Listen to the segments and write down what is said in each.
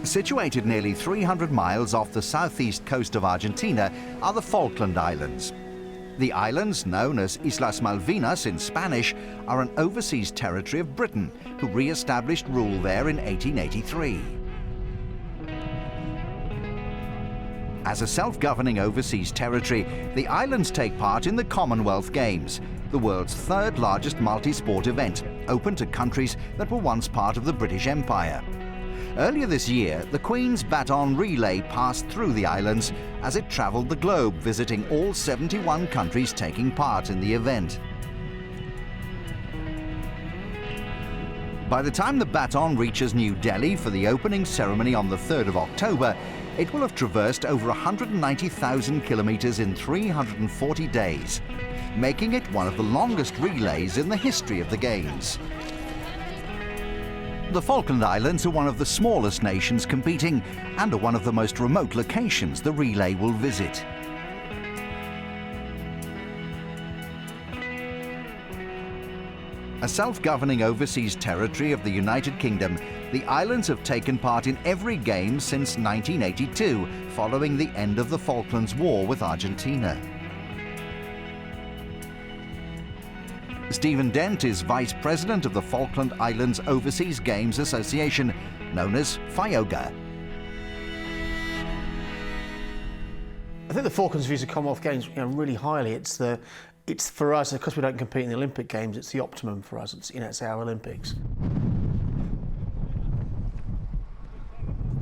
Situated nearly 300 miles off the southeast coast of Argentina are the Falkland Islands. The islands, known as Islas Malvinas in Spanish, are an overseas territory of Britain, who re-established rule there in 1883. As a self-governing overseas territory, the islands take part in the Commonwealth Games, the world's third largest multi-sport event, open to countries that were once part of the British Empire. Earlier this year, the Queen's baton relay passed through the islands as it travelled the globe, visiting all 71 countries taking part in the event. By the time the baton reaches New Delhi for the opening ceremony on the 3rd of October, it will have traversed over 190,000 kilometres in 340 days, making it one of the longest relays in the history of the Games. The Falkland Islands are one of the smallest nations competing and are one of the most remote locations the relay will visit. A self-governing overseas territory of the United Kingdom, the islands have taken part in every game since 1982, following the end of the Falklands War with Argentina. Stephen Dent is Vice President of the Falkland Islands Overseas Games Association, known as FIOGA. I think the Falklands views the Commonwealth Games really highly. It's for us, because we don't compete in the Olympic Games, it's the optimum for us. It's our Olympics.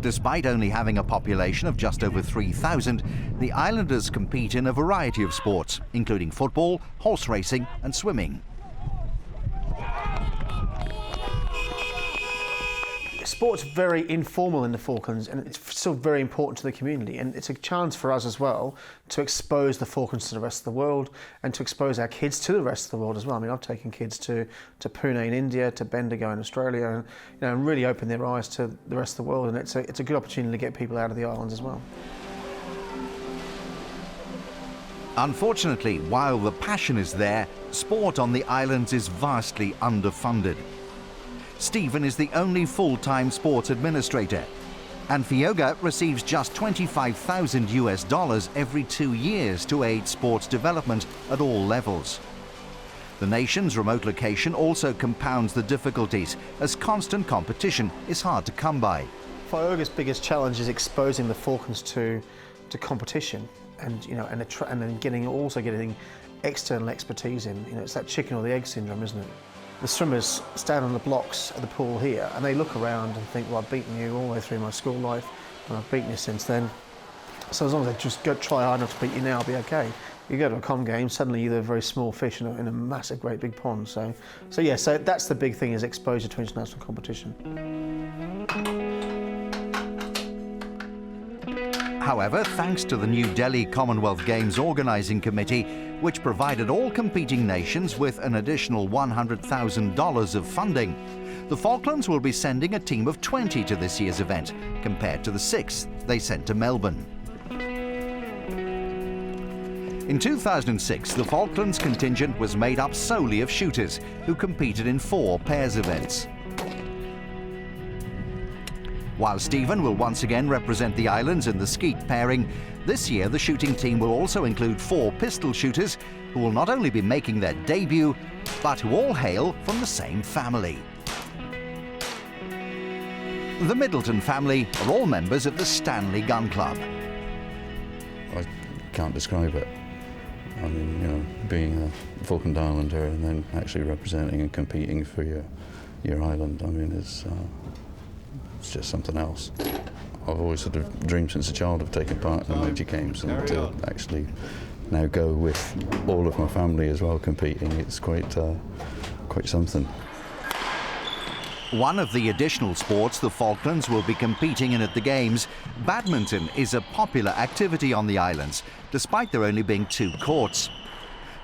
Despite only having a population of just over 3,000, the islanders compete in a variety of sports, including football, horse racing and swimming. Sport's very informal in the Falklands, and it's still very important to the community, and it's a chance for us as well to expose the Falklands to the rest of the world and to expose our kids to the rest of the world as well. I mean, I've taken kids to Pune in India, to Bendigo in Australia, and really open their eyes to the rest of the world, and it's a good opportunity to get people out of the islands as well. Unfortunately, while the passion is there, sport on the islands is vastly underfunded. Stephen is the only full-time sports administrator, and FIOGA receives just $25,000 every 2 years to aid sports development at all levels. The nation's remote location also compounds the difficulties, as constant competition is hard to come by. FIOGA's biggest challenge is exposing the Falklands to competition, and then getting external expertise in. It's that chicken or the egg syndrome, isn't it? The swimmers stand on the blocks at the pool here and they look around and think, well, I've beaten you all the way through my school life and I've beaten you since then. So as long as they just try hard enough to beat you now, I'll be okay. You go to a Com game, suddenly you're a very small fish in a massive, great big pond. So that's the big thing, is exposure to international competition. However, thanks to the New Delhi Commonwealth Games Organising Committee, which provided all competing nations with an additional $100,000 of funding, the Falklands will be sending a team of 20 to this year's event, compared to the 6 they sent to Melbourne. In 2006, the Falklands contingent was made up solely of shooters, who competed in 4 pairs events. While Stephen will once again represent the islands in the skeet pairing, this year the shooting team will also include 4 pistol shooters, who will not only be making their debut, but who all hail from the same family. The Middleton family are all members of the Stanley Gun Club. I can't describe it. I mean, being a Falkland Islander and then actually representing and competing for your island, I mean, it's just something else. I've always sort of dreamed since a child of taking part in the major games, and to actually now go with all of my family as well competing, it's quite something. One of the additional sports the Falklands will be competing in at the Games, badminton, is a popular activity on the islands, despite there only being 2 courts.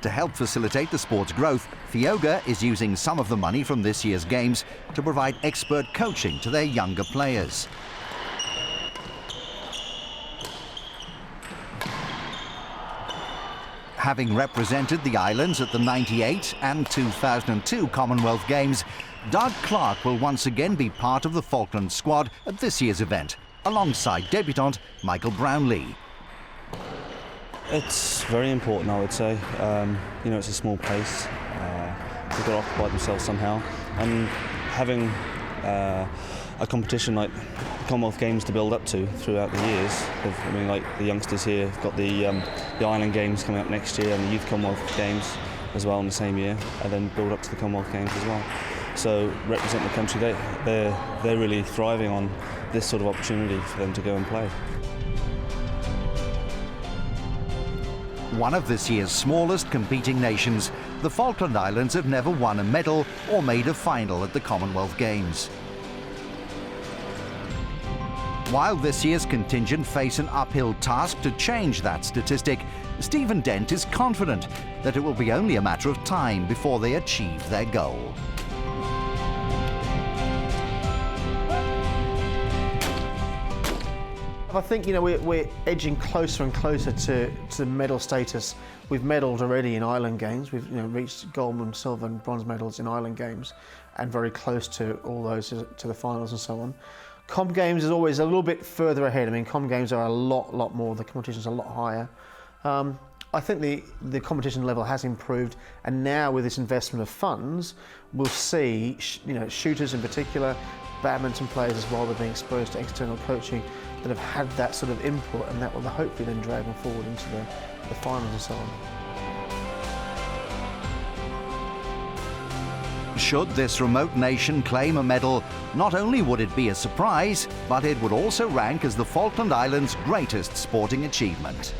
To help facilitate the sport's growth, FIOGA is using some of the money from this year's Games to provide expert coaching to their younger players. Having represented the islands at the '98 and 2002 Commonwealth Games, Doug Clark will once again be part of the Falklands squad at this year's event, alongside debutant Michael Brownlee. It's very important, I would say. You know, it's a small place. They've got to occupy themselves somehow. And having a competition like the Commonwealth Games to build up to throughout the years. I mean, like the youngsters here have got the Island Games coming up next year and the Youth Commonwealth Games as well in the same year, and then build up to the Commonwealth Games as well. So represent the country, they're really thriving on this sort of opportunity for them to go and play. One of this year's smallest competing nations, the Falkland Islands have never won a medal or made a final at the Commonwealth Games. While this year's contingent face an uphill task to change that statistic, Stephen Dent is confident that it will be only a matter of time before they achieve their goal. I think, you know, we're edging closer and closer to medal status. We've medalled already in Island Games. We've, you know, reached gold and silver and bronze medals in Island Games, and very close to all those to the finals and so on. Com Games is always a little bit further ahead. I mean, Com Games are a lot more. The competition's a lot higher. I think the competition level has improved, and now with this investment of funds, we'll see, you know, shooters in particular, badminton players as well, that are being exposed to external coaching, that have had that sort of input, and that will hopefully then drag them forward into the finals and so on. Should this remote nation claim a medal, not only would it be a surprise, but it would also rank as the Falkland Islands' greatest sporting achievement.